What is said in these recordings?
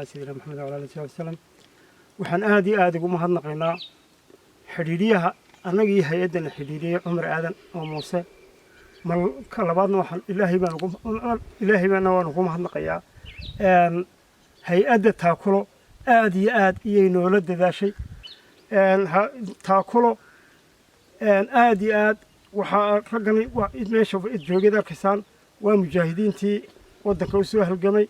سيدنا محمد وعلى آله وسلم waxaan aad iyo aad ugu mahadnaqaynaa xiriiriyaha anagii hay'adan xiriiriyay Cumar Aadan oo Muuse marka labaadna waxaan ilaahay baan ugu mahadnaqayaa hay'adda taakulo aad iyo aad iyay noola dadaashay taakulo aad iyo aad waxa ragani meesha joogada arkaysan waa mujaahidiintii wadanka u soo halgamay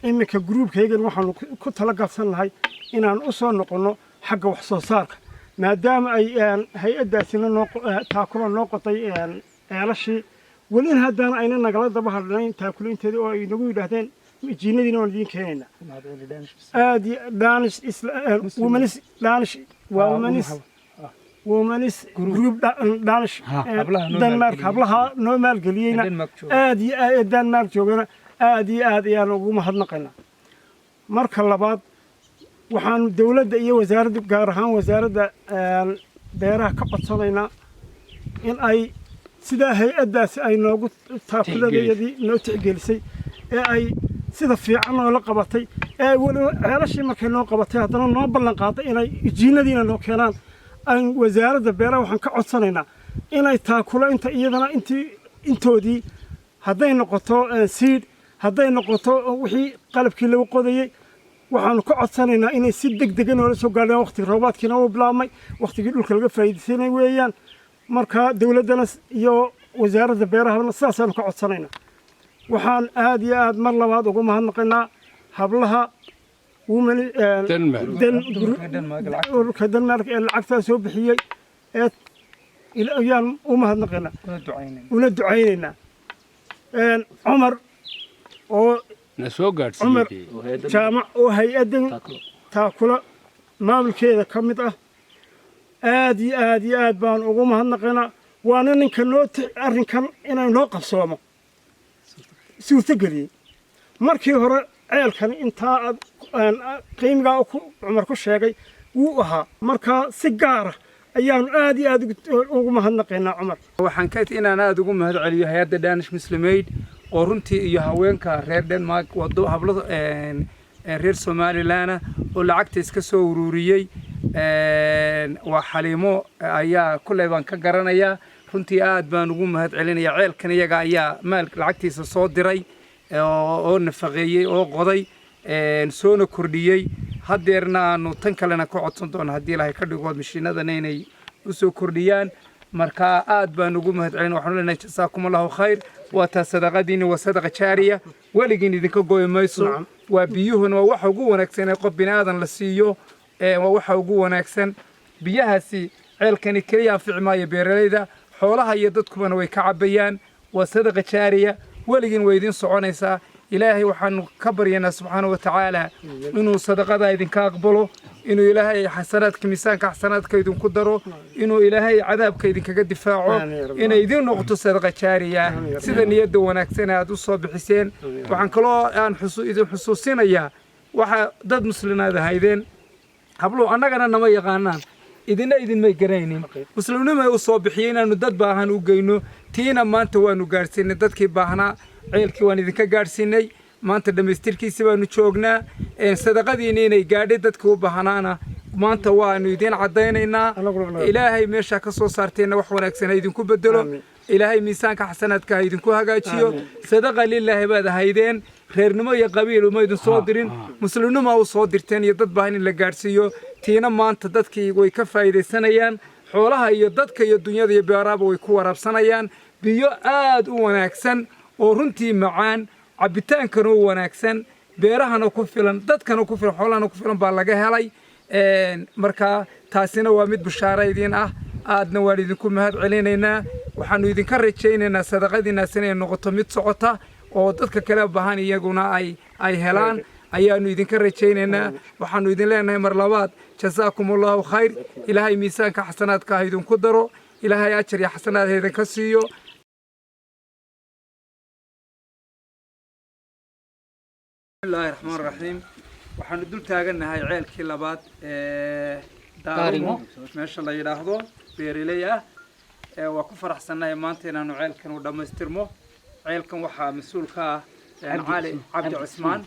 imika groupkaygan waxaan ku tala galsanahay inaan u soo noqono xagga wax soo saarka maadaama ay hay'adaasina taakulo noo qotay eelashii welina haddana ayna nagala daba hadlayn taakulinteedii oo ay nagu yidhaahdeen jiinadiina waan idiin keenaynaa aad womanis group Danish Denmark hablaha noo maalgeliyeyna aad iyo aad Denmark joogana aad iyo aad ayaan ugu mahadnaqaynaa marka labaad waxaan dawladda iyo wasaaradda gaar ahaan wasaaradda beeraha ka codsanaynaa in ay sida hay'adaasi ay noogu taakuladayadii noo tixgelisay ee ay sida fiican oo la qabatay ee waliba ceelashii markay noo qabatay haddana noo ballan qaaday inay jiinadiina noo keenaan aan wasaaradda beeraha waxaan ka codsanaynaa inay taakulo inta iyadana intoodii hadday noqoto seed hadday noqoto wixii qalabkii lagu qodayay waxaanu ka codsanaynaa inay si degdeg ah noola soo gaadhaan waqtiga roobaadkiina uu bilaabmay waqtigii dhulka laga faa'iideysanay weeyaan marka dawladdana iyo wasaaradda beerahana sidaasaanu ka codsanaynaa waxaan aad iyo aad mar labaad ugu mahadnaqaynaa hablaha ururka Denmark ee lacagtaa soo bixiyey ee ayaan u mahadnaqaynaa una ducaynaynaa Cumar oo Cumar jaamac oo hay'adan taakulo maamulkeeda ka mid ah aad iyo aad baan ugu mahadnaqaynaa waana ninka arrinkan inay noo qabsoomo suurtageliyey markii hore ceelkan intaa qiimigaa Cumar ku sheegay wuu ahaa markaa si gaar ah ayaanu aad iyo aad ugu mahadnaqaynaa Cumar waxaan ka inaan aad ugu mahad celiyo hay'adda Danish Muslim Aid oo runtii iyo haweenka reer Denmark wado hablada reer Somaliland oo lacagta iska soo ururiyay waa Xaliimo ayaa kulay baan ka garanayaa runtii aad baan ugu mahad celinayaa ceelkan iyaga ayaa maal lacagtiisa soo diray oo nafaqeeyay oo qoday soona kordhiyay hadeerna aanu tan kalena ka codsan doona hadii Ilaahay ka dhigo mishiinadana inay u soo kordhiyaan marka aad baan ugu mahad celinayaa waxaan leenahay jazaakumullahu khayr wa tasadaqadiina wa sadaqa jaariya waligin idinka gooy mayso waa biyuhuna waa waxa ugu wanaagsan ee qof binaadan la siiyo waa waxa ugu wanaagsan biyahaasi ceelkani kaliya ficmaayo beeralayda xoolaha iyo dadkubana way ka cabayaan waa sadaqa jaariya waligin way idin soconaysaa ilaahay waxaan ka baryaynaa subxaanahu wa tacaala inuu sadaqada idinka aqbalo inuu ilaahay xasanaadka miisaanka xasanaadka idinku daro inuu ilaahay cadaabka idinkaga difaaco inay idin noqoto sadaqa jaariya sida niyadda wanaagsan aad u soo bixiseen waxaan kaloo aan idin xusuusinayaa waxa dad muslimiinada haydeen habluhu annagana nama yaqaanaan idinmay garanaynin muslimnimay u soo bixiyeen inaanu dad baahan u geyno tiina maanta waanu gaarsiinay dadkii baahnaa ceelkii waan idinka gaarsiinay maanta dhamaystirkiisa baanu joognaa sadaqadiina inay gaadhay dadkii u baahnaana maanta waanu idin cadaynaynaa ilaahay meesha ka soo saarteena wax wanaagsan idinku bedelo ilaahay miisaanka xasanaadka idinku hagaajiyo sadaqa lilaahi baad haydeen reernimo iyo qabiil uma idin soo dirin muslimnimo u soo dirteen iyo dad baahan in la gaarsiiyo tiina maanta dadkii way ka faa'iideysanayaan xoolaha iyo dadka iyo dunyada iyo beeraha way ku waraabsanayaan biyo aad u wanaagsan oo runtii macaan cabitaankana u wanaagsan beerahana ku filan dadkana ku filan xoolahana ku filan baa laga helay marka taasina waa mid bishaaro idin ah aadna waan idinku mahad celinaynaa waxaanu idinka rajaynaynaa sadaqadiinaas inay noqoto mid socota oo dadka kale baahan iyaguna ay helaan ayaanu idinka rajaynaynaa waxaanu idin leenahay mar labaad jazaakumullahu khayr ilaahay miisaanka xasanaadka idinku daro ilaahay ajar iyo xasanaad idinka siiyo bismillaahi raxmaani raxiim waxaanu dul taaganahay ceelkii labaad daarimo meesha la yiraahdo beeraley ah waa ku faraxsanahay maanta inaanu ceelkan u dhamaystirmo ceelkan waxaa mas'uul ka ah cali cabdi cismaan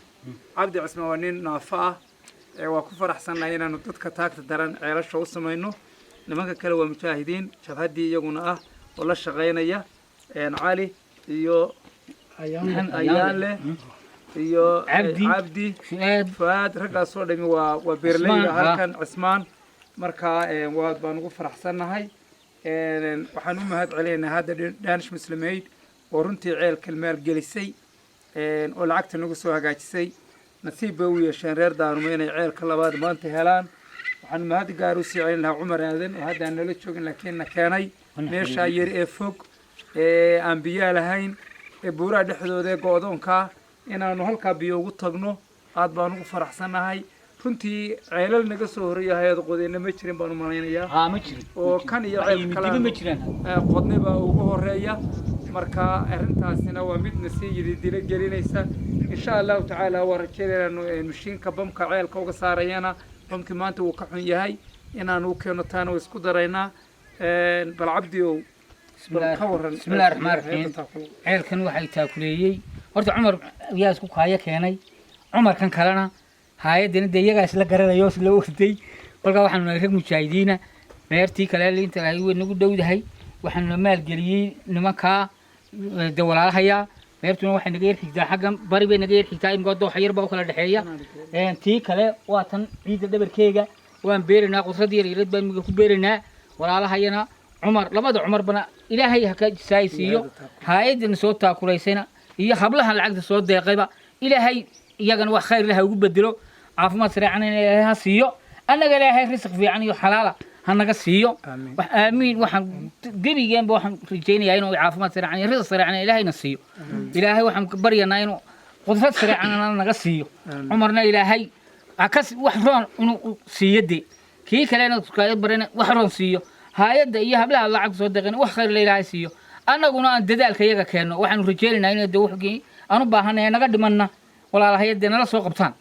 cabdi cismaan waa nin naafo ah waa ku faraxsannahay inaanu dadka taagta daran ceelasha u samayno nimanka kale waa mujaahidiin jabhaddii iyaguna ah oo la shaqaynaya cali iyo ayaanle iyo cabdi fuaad raggaasoo dhami waa beerleyda halkan cismaan markaa waad baan ugu faraxsannahay waxaan u mahad celinaynaa hadda Danish Muslim Aid oo runtii ceelka maalgelisay oo lacagta nagu soo hagaajisay nasiib bay u yeesheen reer Daarumo inay ceelka labaad maanta helaan waxaan mahad gaar u sii celinaynaa Cumar Aadan oo hadda nala joogin laakiin keenay meesha yar ee fog aan biyo lahayn buuraha dhexdooda go'doonka inaanu halka biyo ugu tagno aad baan ugu faraxsanahay runtii ceelal naga soo horeeyay qodayna ma jirin baan u malaynayaa ma jirin oo kan iyo ceel kale ma jiraan qodnaba ugu horeeya marka arintaasina waa mid nasiib dila gelinaysa insha Allah ta'ala waa rajeynayna mashiinka bamka ceelka uga saarayana bamki maanta uu ka xun yahay inaanu keeno taano isku daraynaa bal cabdiyo bismillaahir rahmaanir rahiim ceelkan waxay taakuleeyay horta Cumar yaa isku kaaya keenay Cumar kan kalena hay'adana iyaga isla garanayo isla waqtay balka waxaan nahay rag mujaahidiina beertii kale inta ay nagu dhowdahay waxaan maalgeliyay nimanka dawladaha beertuna waxay naga xigtaa xaggan bari bay naga xigtaa in goodo xayir baa kala dhaxeeya tii kale waa tan ciida dhabarkeega waan beerinaa qudrad yar baan ku beerinaa walaalahayna Cumar labada Cumar bana ilaahay ha ka saaysiyo hay'adana soo taakuleysana iyo hablaha lacagta soo deeqayba ilaahay iyagana wax khayr leh ugu bedelo caafimaad sariican ilaahay ha siiyo anaga ilaahay risq fiican iyo xalaal ha naga siiyo wax aamiin waxaan gabigeenba waxaan rajaynayaa inuu caafimaad sariican iyo risq sariican ilaahayna siiyo ilaahay waxaan baryanaa inuu qudrad sariican naga siiyo Cumarna ilaahay akas wax roon inuu siiyade kii kalena iska barana wax roon siiyo hay'adda iyo hablaha lacag soo deeqan wax khayr leh ilaahay siiyo anaguna aan dadaalka iyaga keeno waxaan rajaynaynaa inay dawladkii aanu baahanahay naga dhimanna walaalahayadna la soo qabtaan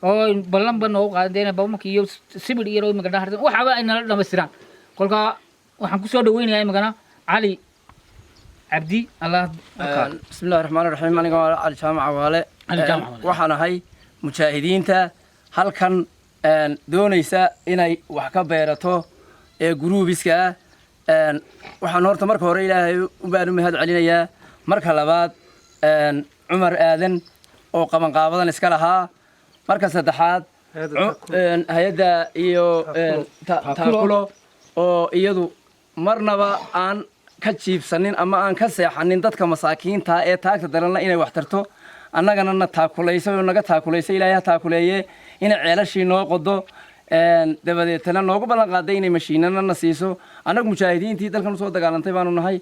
oo ballan ban oo qaadeen bamka iyo sibir iyo oo magana hardan waxaba ay nala dhameystiraan kolka waxaan ku soo dhaweynayaa magana cali abdi allah bismillaahir rahmaanir rahiim aniga cali jaamac waale waxaan ahay mujaahidiinta halkan doonaysa inay wax ka beerato ee guruubiska waxaan horta marka hore ilaahay u baan u mahad celinayaa marka labaad Cumar Aadan oo qaban qaabadan iska lahaa marka saddexaad hay'adda iyo taakulo oo iyadu marnaba aan ka jiibsanin ama aan ka seexanin dadka masaakiinta ee taagta daranna inay wax tarto annagana na taakulayso oo naga taakulayso ilaahay taakuleeye in ceelashii noo qodo dabadeetana noogu ballan qaaday inay mashiinana na siiso annagu mujaahidiintii dalkan soo dagaalantay baanu nahay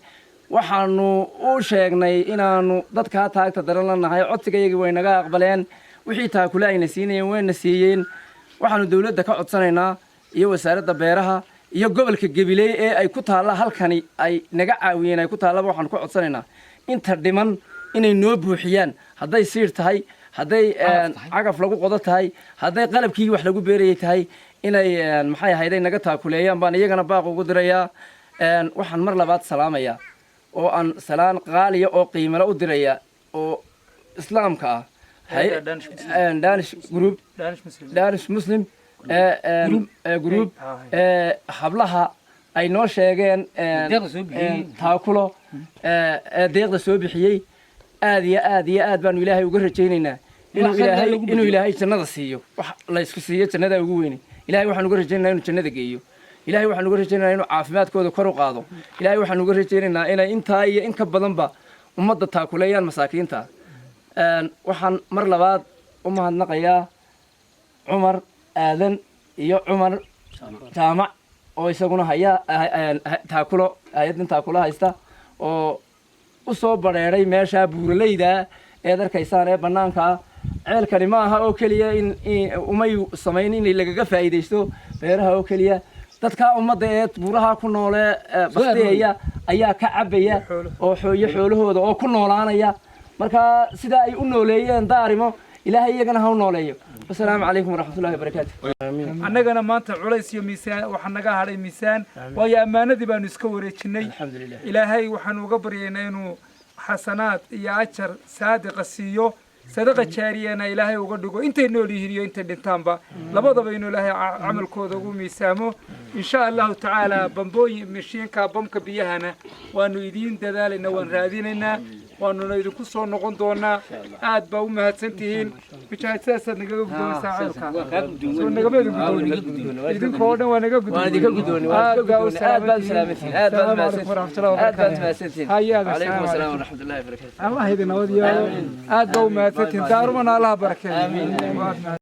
waxaanu u sheegnay inaanu dadka taagta daran la nahay codsigayagii way naga aqbaleen wixii taakula ayna siinayeen wayna siiyeen waxaanu dawladda ka codsanaynaa iyo wasaaradda beeraha iyo gobolka Gabiley ee ay ku taala halkani ay naga caawiyeen ay ku taala waxaanu ka codsanaynaa inta dhiman inay noo buuxiyaan hadday siir tahay hadday cagaf lagu qodo tahay hadday qalabkii wax lagu beerayay tahay inay maxay ahayday naga taakuleeyaan baan iyagana baaq ugu dirayaa waxaan mar labaad salaamayaa oo aan salaan qaaliya oo qiimo u diraya oo islaamka ah Danish Muslim group hablaha ay noo sheegeen taakulo deeqda soo bixiyay aad iyo aad baan ilaahay uga rajaynaynaa inuu ilaahay jannada siiyo wax la isku siiyo jannada ugu weyn ilaahay waxaan uga rajaynaynaa inuu jannada geeyo ilaahay waxaan uga rajaynaynaa inuu caafimaadkooda kor u qaado ilaahay waxaan uga rajaynaynaa inay intaa iyo in ka badanba ummadda taakuleeyaan masaakiinta waxaan mar labaad u mahadnaqayaa Cumar Aadan iyo Cumar Jaamac oo isaguna haya taakulo hay'addan taakulo haysta oo u soo bareeray meesha buuraleyda ee darkaysaan ee banaanka ceelkani ma aha oo kaliya in umay sameyn in lagaga faa'iideysto beeraha oo kaliya dadka ummadda ee buuraha ku nool ee baqteeya ayaa ka cabaya oo xoolahooda oo ku noolaanaya marka sida ay u nooleeyeen Daarimo ilaahay iyagana ha u nooleeyo assalaamu calaykum waraxmatullaahi wabarakaatuh annagana maanta culays iyo miisaan waxa naga hadhay miisaan waayo ammaanadii baanu iska wareejinay ilaahay waxaan uga baryaynaa inuu xasanaad iyo ajar saadiqa siiyo sadaqa jaariyana ilaahay uga dhigo intay nool yihiin iyo intay dhintaanba labadaba inuu ilaahay camalkooda ugu miisaamo insha allahu tacaala bambooyin mishiinka bamka biyahana waanu idiin dadaalayna waan raadinaynaa waanuna idinku soo noqon doonaa aad baa u mahadsantihiin mujaahid sidaasaad nagaga guddoonaysaa ceelka soo nagama idinkoo dhan waa naga guddoon aad baa u salaamantihiin aad baa mahadsantihiin calaykum asalaam waraxmatullahi wabarakaatu allah idin nabad yeelo aad baa u mahadsantihiin daarumana allaha barakeeyo